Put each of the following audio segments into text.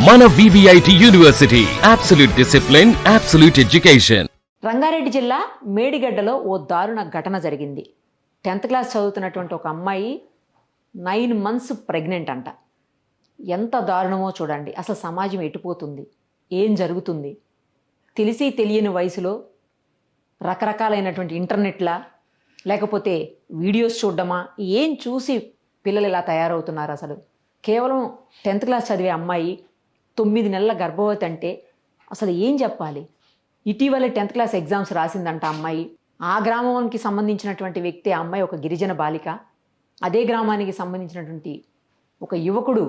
మన VVIT university absolute discipline, absolute education. Rangareddy జిల్లా మేడిగడ్డలో ఓ దారుణ ఘటన జరిగింది. 10th క్లాస్ చదువుతున్నటువంటి ఒక అమ్మాయి 9 months ప్రెగ్నెంట్ అంట. ఎంత దారుణమో చూడండి. అసలు సమాజం ఎటుపోతుంది, ఏం జరుగుతుంది? తెలిసి తెలియని వయసులో రకరకాలైనటువంటి ఇంటర్నెట్లా లేకపోతే వీడియోస్ చూడడమా, ఏం చూసి పిల్లలు ఇలా తయారవుతున్నారు? అసలు కేవలం 10th క్లాస్ చదివే అమ్మాయి 9 నెలల గర్భవతి అంటే అసలు ఏం చెప్పాలి? ఇటీవలే 10th క్లాస్ ఎగ్జామ్స్ రాసిందంట అమ్మాయి. ఆ గ్రామానికి సంబంధించినటువంటి వ్యక్తి ఆ అమ్మాయి ఒక గిరిజన బాలిక. అదే గ్రామానికి సంబంధించినటువంటి ఒక యువకుడు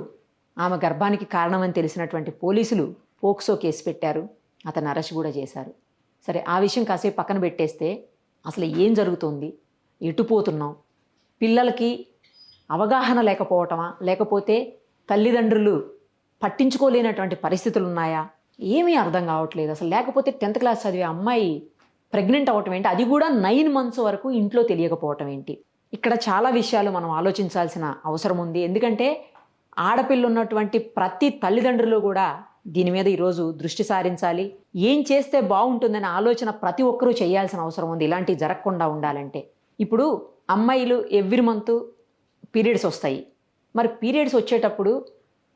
ఆమె గర్భానికి కారణమని తెలిసినటువంటి పోలీసులు పోక్సో కేసు పెట్టారు. అతను అరెస్ట్ కూడా చేశారు. సరే, ఆ విషయం కాసేపు పక్కన పెట్టేస్తే అసలు ఏం జరుగుతుంది, ఎటుపోతున్నాం? పిల్లలకి అవగాహన లేకపోవటమా, లేకపోతే తల్లిదండ్రులు పట్టించుకోలేనటువంటి పరిస్థితులు ఉన్నాయా? ఏమీ అర్థం కావట్లేదు అసలు. లేకపోతే 10th క్లాస్ చదివే అమ్మాయి ప్రెగ్నెంట్ అవ్వటం ఏంటి, అది కూడా 9 months వరకు ఇంట్లో తెలియకపోవటం ఏంటి? ఇక్కడ చాలా విషయాలు మనం ఆలోచించాల్సిన అవసరం ఉంది. ఎందుకంటే ఆడపిల్ల ఉన్నటువంటి ప్రతి తల్లిదండ్రులు కూడా దీని మీద ఈరోజు దృష్టి సారించాలి. ఏం చేస్తే బాగుంటుందనే ఆలోచన ప్రతి ఒక్కరూ చేయాల్సిన అవసరం ఉంది, ఇలాంటివి జరగకుండా ఉండాలంటే. ఇప్పుడు అమ్మాయిలు ఎవ్రీ మంత్ పీరియడ్స్ వస్తాయి. మరి పీరియడ్స్ వచ్చేటప్పుడు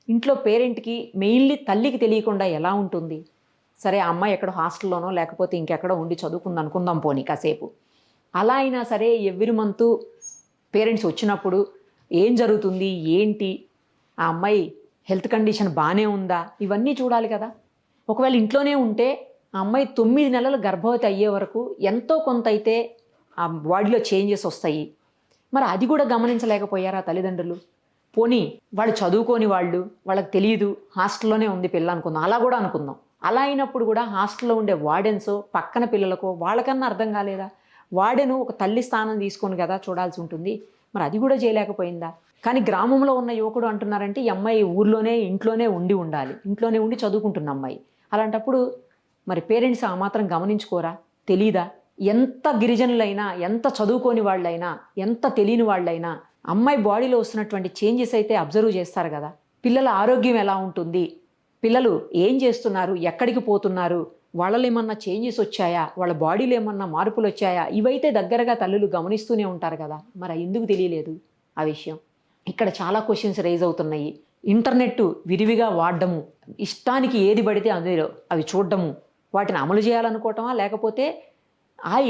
ఇంట్లో పేరెంట్కి, మెయిన్లీ తల్లికి తెలియకుండా ఎలా ఉంటుంది? సరే, ఆ అమ్మాయి ఎక్కడో హాస్టల్లోనో లేకపోతే ఇంకెక్కడో ఉండి చదువుకుంది అనుకుందాం పోనీ కాసేపు. అలా అయినా సరే ఎవ్రీ మంత్ పేరెంట్స్ వచ్చినప్పుడు ఏం జరుగుతుంది, ఏంటి, ఆ అమ్మాయి హెల్త్ కండిషన్ బాగానే ఉందా, ఇవన్నీ చూడాలి కదా. ఒకవేళ ఇంట్లోనే ఉంటే ఆ అమ్మాయి 9 నెలలు గర్భవతి అయ్యే వరకు ఎంతో కొంత అయితే ఆ బాడీలో చేంజెస్ వస్తాయి. మరి అది కూడా గమనించలేకపోయారా తల్లిదండ్రులు? పోనీ వాళ్ళు చదువుకోని వాళ్ళు, వాళ్ళకి తెలియదు, హాస్టల్లోనే ఉంది పిల్ల అనుకుందాం, అలా కూడా అనుకుందాం. అలా అయినప్పుడు కూడా హాస్టల్లో ఉండే వార్డెన్సో పక్కన పిల్లలకో వాళ్ళకన్నా అర్థం కాలేదా? వార్డెను ఒక తల్లి స్థానం తీసుకొని కదా చూడాల్సి ఉంటుంది. మరి అది కూడా చేయలేకపోయిందా? కానీ గ్రామంలో ఉన్న యువకుడు అంటున్నారంటే ఈ అమ్మాయి ఊర్లోనే ఇంట్లోనే ఉండాలి, ఇంట్లోనే ఉండి చదువుకుంటున్న అమ్మాయి. అలాంటప్పుడు మరి పేరెంట్స్ ఆ మాత్రం గమనించుకోరా? తెలీదా? ఎంత గిరిజనులైనా, ఎంత చదువుకోని వాళ్ళైనా, ఎంత తెలియని వాళ్ళైనా అమ్మాయి బాడీలో వస్తున్నటువంటి చేంజెస్ అయితే అబ్జర్వ్ చేస్తారు కదా. పిల్లల ఆరోగ్యం ఎలా ఉంటుంది, పిల్లలు ఏం చేస్తున్నారు, ఎక్కడికి పోతున్నారు, వాళ్ళలో ఏమన్నా చేంజెస్ వచ్చాయా, వాళ్ళ బాడీలో ఏమన్నా మార్పులు వచ్చాయా, ఇవైతే దగ్గరగా తల్లులు గమనిస్తూనే ఉంటారు కదా. మరి ఎందుకు తెలియలేదు ఆ విషయం? ఇక్కడ చాలా క్వశ్చన్స్ రైజ్ అవుతున్నాయి. ఇంటర్నెట్ విరివిగా వాడడము, ఇష్టానికి ఏది పడితే అందులో అవి చూడడము, వాటిని అమలు చేయాలనుకోవటమా, లేకపోతే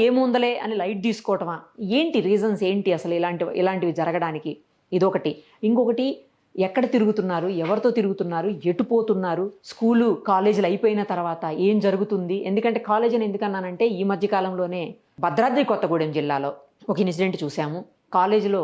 ఏముందలే అని లైట్ తీసుకోవటమా? ఏంటి రీజన్స్ ఏంటి అసలు ఇలాంటివి జరగడానికి? ఇదొకటి. ఇంకొకటి, ఎక్కడ తిరుగుతున్నారు, ఎవరితో తిరుగుతున్నారు, ఎటు పోతున్నారు, స్కూలు కాలేజీలు అయిపోయిన తర్వాత ఏం జరుగుతుంది? ఎందుకంటే కాలేజ్ అని ఎందుకన్నానంటే ఈ మధ్యకాలంలోనే భద్రాద్రి కొత్తగూడెం జిల్లాలో ఒక ఇన్సిడెంట్ చూసాము. కాలేజీలో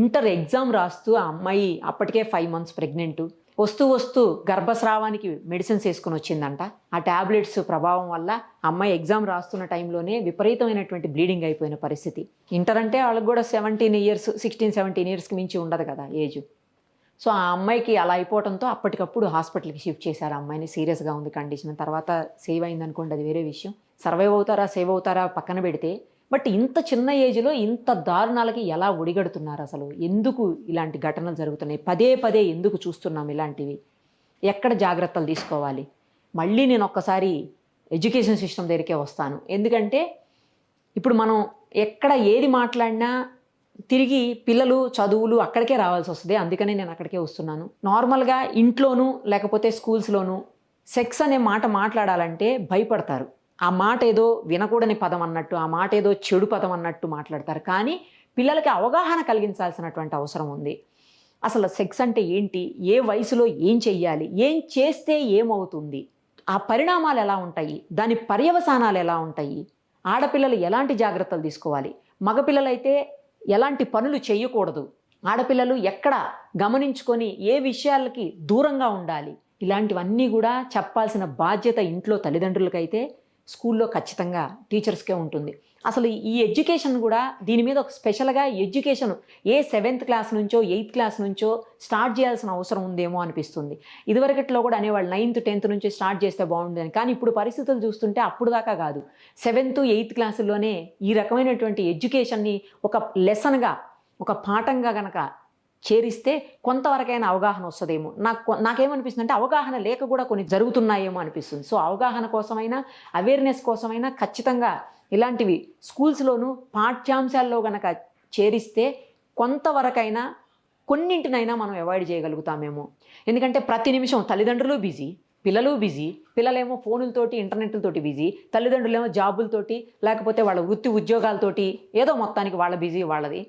ఇంటర్ ఎగ్జామ్ రాస్తూ ఆ అమ్మాయి అప్పటికే 5 months ప్రెగ్నెంట్, వస్తూ గర్భస్రావానికి మెడిసిన్స్ వేసుకొని వచ్చిందంట. ఆ ట్యాబ్లెట్స్ ప్రభావం వల్ల అమ్మాయి ఎగ్జామ్ రాస్తున్న టైంలోనే విపరీతమైనటువంటి బ్లీడింగ్ అయిపోయిన పరిస్థితి. ఇంటర్ అంటే వాళ్ళకి కూడా 16-17 yearsకి మించి ఉండదు కదా ఏజ్. సో ఆ అమ్మాయికి అలా అయిపోవడంతో అప్పటికప్పుడు హాస్పిటల్కి షిఫ్ట్ చేశారు. ఆ అమ్మాయిని సీరియస్గా ఉంది కండిషన్. తర్వాత సేవ్ అయింది అనుకోండి, అది వేరే విషయం. సర్వైవ్ అవుతారా సేవ్ అవుతారా పక్కన పెడితే, బట్ ఇంత చిన్న ఏజ్లో ఇంత దారుణాలకి ఎలా ఒడిగడుతున్నారు? అసలు ఎందుకు ఇలాంటి ఘటనలు జరుగుతున్నాయి? పదే ఎందుకు చూస్తున్నాం ఇలాంటివి? ఎక్కడ జాగ్రత్తలు తీసుకోవాలి? మళ్ళీ నేను ఒక్కసారి ఎడ్యుకేషన్ సిస్టమ్ దగ్గరికే వస్తాను. ఎందుకంటే ఇప్పుడు మనం ఎక్కడ ఏది మాట్లాడినా తిరిగి పిల్లలు చదువులు అక్కడికే రావాల్సి వస్తుంది. అందుకనే నేను అక్కడికే వస్తున్నాను. నార్మల్గా ఇంట్లోనూ లేకపోతే స్కూల్స్లోనూ సెక్స్ అనే మాట మాట్లాడాలంటే భయపడతారు. ఆ మాట ఏదో వినకూడని పదం అన్నట్టు, ఆ మాట ఏదో చెడు పదం అన్నట్టు మాట్లాడతారు. కానీ పిల్లలకి అవగాహన కలిగించాల్సినటువంటి అవసరం ఉంది. అసలు సెక్స్ అంటే ఏంటి, ఏ వయసులో ఏం చెయ్యాలి, ఏం చేస్తే ఏమవుతుంది, ఆ పరిణామాలు ఎలా ఉంటాయి, దాని పర్యవసానాలు ఎలా ఉంటాయి, ఆడపిల్లలు ఎలాంటి జాగ్రత్తలు తీసుకోవాలి, మగపిల్లలైతే ఎలాంటి పనులు చేయకూడదు, ఆడపిల్లలు ఎక్కడ గమనించుకొని ఏ విషయాలకి దూరంగా ఉండాలి, ఇలాంటివన్నీ కూడా చెప్పాల్సిన బాధ్యత ఇంట్లో తల్లిదండ్రులకైతే స్కూల్లో ఖచ్చితంగా టీచర్స్కే ఉంటుంది. అసలు ఈ ఎడ్యుకేషన్ కూడా దీని మీద ఒక స్పెషల్గా ఎడ్యుకేషన్ 7th క్లాస్ నుంచో 8th క్లాస్ నుంచో స్టార్ట్ చేయాల్సిన అవసరం ఉందేమో అనిపిస్తుంది. ఇదివరకట్లో కూడా అనేవాళ్ళు 9th 10th నుంచి స్టార్ట్ చేస్తే బాగుండేది. కానీ ఇప్పుడు పరిస్థితులు చూస్తుంటే అప్పుడు దాకా కాదు, 7th 8th క్లాసుల్లోనే ఈ రకమైనటువంటి ఎడ్యుకేషన్ని ఒక లెసన్గా, ఒక పాఠంగా కనుక చేరిస్తే కొంతవరకైనా అవగాహన వస్తుందేమో. నాకేమనిపిస్తుంది అంటే అవగాహన లేక కూడా కొన్ని జరుగుతున్నాయేమో అనిపిస్తుంది. సో అవగాహన కోసమైనా, అవేర్నెస్ కోసమైనా ఖచ్చితంగా ఇలాంటివి స్కూల్స్లోనూ పాఠ్యాంశాల్లో గనక చేరిస్తే కొంతవరకైనా కొన్నింటినైనా మనం అవాయిడ్ చేయగలుగుతామేమో. ఎందుకంటే ప్రతి నిమిషం తల్లిదండ్రులు బిజీ, పిల్లలు బిజీ, పిల్లలేమో ఫోనులతోటి ఇంటర్నెట్లతోటి బిజీ, తల్లిదండ్రులేమో జాబులతోటి లేకపోతే వాళ్ళ వృత్తి ఉద్యోగాలతోటి ఏదో మొత్తానికి వాళ్ళ బిజీ వాళ్ళది.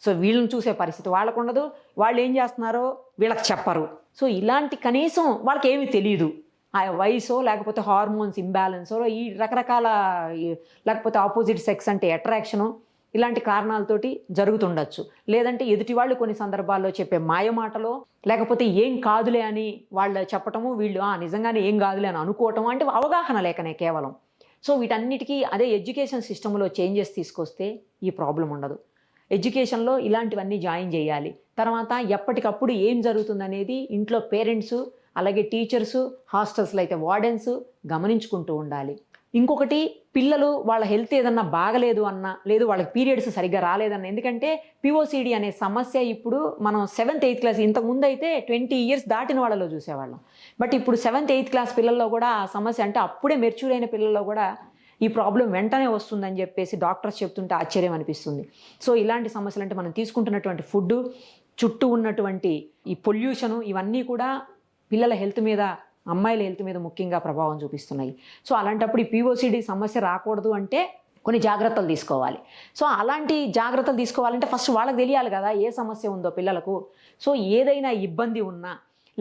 సో వీళ్ళని చూసే పరిస్థితి వాళ్ళకు ఉండదు. వాళ్ళు ఏం చేస్తున్నారో వీళ్ళకి చెప్పరు. సో ఇలాంటి కనీసం వాళ్ళకి ఏమీ తెలియదు. ఆ వయసో లేకపోతే హార్మోన్స్ ఇంబ్యాలెన్సో ఈ రకరకాల లేకపోతే ఆపోజిట్ సెక్స్ అంటే అట్రాక్షను ఇలాంటి కారణాలతోటి జరుగుతుండొచ్చు. లేదంటే ఎదుటి వాళ్ళు కొన్ని సందర్భాల్లో చెప్పే మాయమాటలో లేకపోతే ఏం కాదులే అని వాళ్ళు చెప్పటము, వీళ్ళు నిజంగానే ఏం కాదులే అని అనుకోవటం అంటే అవగాహన లేకనే కేవలం. సో వీటన్నిటికీ అదే ఎడ్యుకేషన్ సిస్టంలో చేంజెస్ తీసుకొస్తే ఈ ప్రాబ్లం ఉండదు. ఎడ్యుకేషన్లో ఇలాంటివన్నీ జాయిన్ చేయాలి. తర్వాత ఎప్పటికప్పుడు ఏం జరుగుతుందనేది ఇంట్లో పేరెంట్సు, అలాగే టీచర్సు, హాస్టల్స్లో అయితే వార్డెన్స్ గమనించుకుంటూ ఉండాలి. ఇంకొకటి, పిల్లలు వాళ్ళ హెల్త్ ఏదన్నా బాగలేదు అన్నా, లేదు వాళ్ళకి పీరియడ్స్ సరిగ్గా రాలేదన్నా, ఎందుకంటే పిఓసిడి అనే సమస్య ఇప్పుడు మనం 7th 8th క్లాస్, ఇంతకుముందు అయితే 20 years దాటిన వాళ్ళలో చూసేవాళ్ళం. బట్ ఇప్పుడు 7th 8th క్లాస్ పిల్లల్లో కూడా ఆ సమస్య, అంటే అప్పుడే మెచ్యూర్ అయిన పిల్లల్లో కూడా ఈ ప్రాబ్లం వెంటనే వస్తుందని చెప్పేసి డాక్టర్స్ చెప్తుంటే ఆశ్చర్యం అనిపిస్తుంది. సో ఇలాంటి సమస్యలు అంటే మనం తీసుకుంటున్నటువంటి ఫుడ్, చుట్టూ ఉన్నటువంటి ఈ పొల్యూషను, ఇవన్నీ కూడా పిల్లల హెల్త్ మీద, అమ్మాయిల హెల్త్ మీద ముఖ్యంగా ప్రభావం చూపిస్తున్నాయి. సో అలాంటప్పుడు ఈ పిఓసిడి సమస్య రాకూడదు అంటే కొన్ని జాగ్రత్తలు తీసుకోవాలి. సో అలాంటి జాగ్రత్తలు తీసుకోవాలంటే ఫస్ట్ వాళ్ళకి తెలియాలి కదా ఏ సమస్య ఉందో పిల్లలకు. సో ఏదైనా ఇబ్బంది ఉన్నా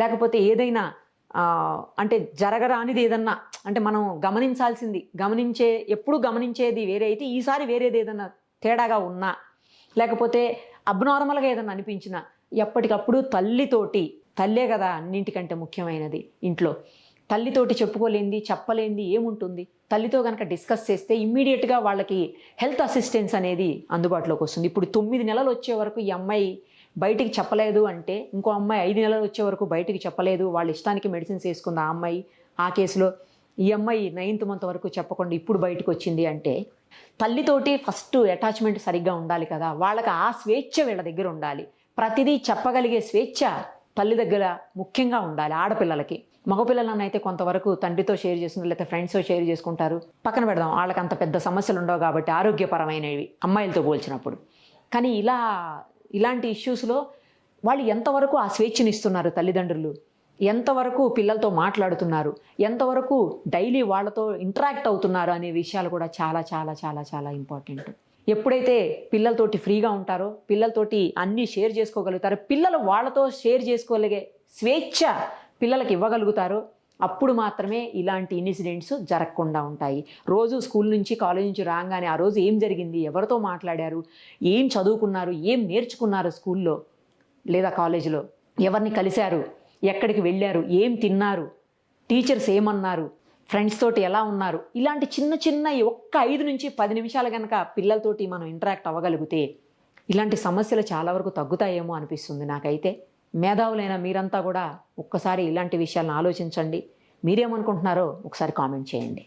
లేకపోతే ఏదైనా అంటే జరగరానిది ఏదన్నా, అంటే మనం ఎప్పుడు గమనించేది వేరే అయితే ఈసారి వేరేది ఏదన్నా తేడాగా ఉన్నా లేకపోతే అబ్నార్మల్గా ఏదన్నా అనిపించినా ఎప్పటికప్పుడు తల్లే కదా అన్నింటికంటే ముఖ్యమైనది ఇంట్లో. తల్లితోటి చెప్పుకోలేంది, చెప్పలేంది ఏముంటుంది. తల్లితో కనుక డిస్కస్ చేస్తే ఇమ్మీడియట్గా వాళ్ళకి హెల్త్ అసిస్టెన్స్ అనేది అందుబాటులోకి వస్తుంది. ఇప్పుడు 9 నెలలు వచ్చే వరకు ఈ అమ్మాయి బయటికి చెప్పలేదు అంటే, ఇంకో అమ్మాయి 5 నెలలు వచ్చే వరకు బయటికి చెప్పలేదు, వాళ్ళ ఇష్టానికి మెడిసిన్స్ వేసుకుంది ఆ అమ్మాయి. ఆ కేసులో ఈ అమ్మాయి 9th month వరకు చెప్పకుండా ఇప్పుడు బయటకు వచ్చింది అంటే, తల్లితోటి ఫస్ట్ అటాచ్మెంట్ సరిగ్గా ఉండాలి కదా. వాళ్ళకి ఆ స్వేచ్ఛ వీళ్ళ దగ్గర ఉండాలి. ప్రతిదీ చెప్పగలిగే స్వేచ్ఛ తల్లి దగ్గర ముఖ్యంగా ఉండాలి ఆడపిల్లలకి. మగపిల్లలను అయితే కొంతవరకు తండ్రితో షేర్ చేసుకుంటారు, లేకపోతే ఫ్రెండ్స్తో షేర్ చేసుకుంటారు, పక్కన పెడదాం, వాళ్ళకి అంత పెద్ద సమస్యలు ఉండవు కాబట్టి ఆరోగ్యపరమైనవి అమ్మాయిలతో పోల్చినప్పుడు. కానీ ఇలాంటి ఇష్యూస్లో వాళ్ళు ఎంతవరకు ఆ స్వేచ్ఛని ఇస్తున్నారు తల్లిదండ్రులు, ఎంతవరకు పిల్లలతో మాట్లాడుతున్నారు, ఎంతవరకు డైలీ వాళ్ళతో ఇంటరాక్ట్ అవుతున్నారు అనే విషయాలు కూడా చాలా చాలా చాలా చాలా ఇంపార్టెంట్. ఎప్పుడైతే పిల్లలతోటి ఫ్రీగా ఉంటారో, పిల్లలతోటి అన్నీ షేర్ చేసుకోగలుగుతారో, పిల్లలు వాళ్ళతో షేర్ చేసుకోగలిగే స్వేచ్ఛ పిల్లలకి ఇవ్వగలుగుతారో, అప్పుడు మాత్రమే ఇలాంటి ఇన్సిడెంట్స్ జరగకుండా ఉంటాయి. రోజు స్కూల్ నుంచి కాలేజ్ నుంచి రాగానే ఆ రోజు ఏం జరిగింది, ఎవరితో మాట్లాడారు, ఏం చదువుకున్నారు, ఏం నేర్చుకున్నారు స్కూల్లో లేదా కాలేజీలో, ఎవరిని కలిశారు, ఎక్కడికి వెళ్ళారు, ఏం తిన్నారు, టీచర్స్ ఏమన్నారు, ఫ్రెండ్స్ తోటి ఎలా ఉన్నారు, ఇలాంటి చిన్న ఒక్క 5 నుంచి 10 నిమిషాలు కనుక పిల్లలతోటి మనం ఇంటరాక్ట్ అవ్వగలిగితే ఇలాంటి సమస్యలు చాలా వరకు తగ్గుతాయేమో అనిపిస్తుంది నాకైతే. మేధావులైన మీరంతా కూడా ఒక్కసారి ఇలాంటి విషయాలను ఆలోచించండి. మీరేమనుకుంటున్నారో ఒకసారి కామెంట్ చేయండి.